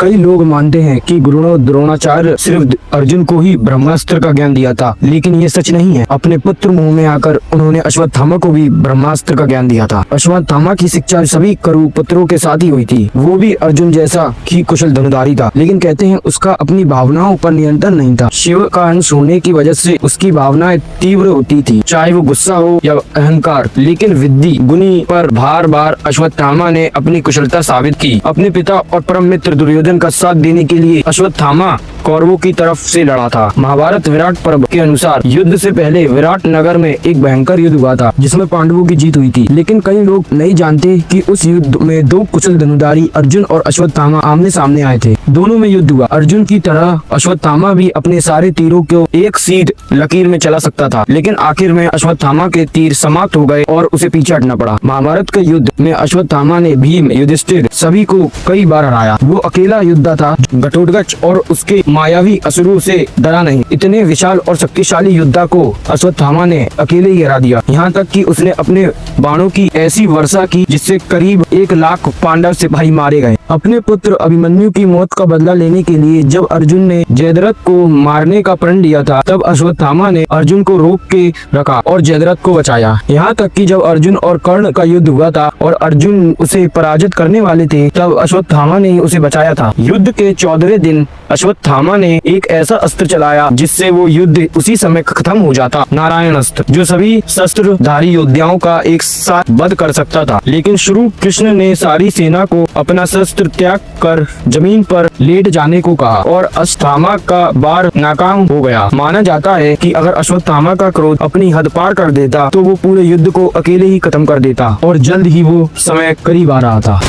कई लोग मानते हैं कि गुरु द्रोणाचार्य सिर्फ अर्जुन को ही ब्रह्मास्त्र का ज्ञान दिया था, लेकिन ये सच नहीं है। अपने पुत्र मुंह में आकर उन्होंने अश्वत्थामा को भी ब्रह्मास्त्र का ज्ञान दिया था। अश्वत्थामा की शिक्षा सभी करु पुत्रों के साथ ही हुई थी। वो भी अर्जुन जैसा ही कुशल धनुधारी था, लेकिन कहते हैं उसका अपनी भावनाओं पर नियंत्रण नहीं था। शिव का अंश होने की वजह से उसकी भावनाएं तीव्र होती थी, चाहे वो गुस्सा हो या अहंकार। लेकिन विद्धि गुणी पर बार बार अश्वत्थामा ने अपनी कुशलता साबित की। अपने पिता और परम मित्र दुर्योधन का साथ देने के लिए अश्वत्थामा कौरवों की तरफ से लड़ा था। महाभारत विराट पर्व के अनुसार युद्ध से पहले विराट नगर में एक भयंकर युद्ध हुआ था, जिसमें पांडवों की जीत हुई थी। लेकिन कई लोग नहीं जानते कि उस युद्ध में दो कुशल धनुधारी अर्जुन और अश्वत्थामा आमने सामने आए थे। दोनों में युद्ध हुआ। अर्जुन की तरह अश्वत्थामा भी अपने सारे तीरों को एक सीध लकीर में चला सकता था, लेकिन आखिर में अश्वत्थामा के तीर समाप्त हो गए और उसे पीछे हटना पड़ा। महाभारत के युद्ध में अश्वत्थामा ने भीम, युधिष्ठिर सभी को कई बार हराया। वो अकेला योद्धा था, घटोत्कच और उसके मायावी असुरों से डरा नहीं। इतने विशाल और शक्तिशाली योद्धा को अश्वत्थामा ने अकेले ही हरा दिया। यहाँ तक कि उसने अपने बाणों की ऐसी वर्षा की जिससे करीब 1 लाख पांडव सिपाही मारे गए। अपने पुत्र अभिमन्यु की मौत का बदला लेने के लिए जब अर्जुन ने जयद्रथ को मारने का प्रण लिया था, तब अश्वत्थामा ने अर्जुन को रोक के रखा और जयद्रथ को बचाया। यहाँ तक कि जब अर्जुन और कर्ण का युद्ध हुआ था और अर्जुन उसे पराजित करने वाले थे, तब अश्वत्थामा ने उसे बचाया था। युद्ध के 14वें दिन अश्वत्थामा ने एक ऐसा अस्त्र चलाया जिससे वो युद्ध उसी समय खत्म हो जाता। नारायण अस्त्र, जो सभी शस्त्रधारी योद्धाओं का एक साथ वध कर सकता था। लेकिन श्री कृष्ण ने सारी सेना को अपना शस्त्र त्याग कर जमीन पर लेट जाने को कहा और अश्वत्थामा का वार नाकाम हो गया। माना जाता है कि अगर अश्वत्थामा का क्रोध अपनी हद पार कर देता तो वो पूरे युद्ध को अकेले ही खत्म कर देता और जल्द ही वो समय करीब आ रहा था।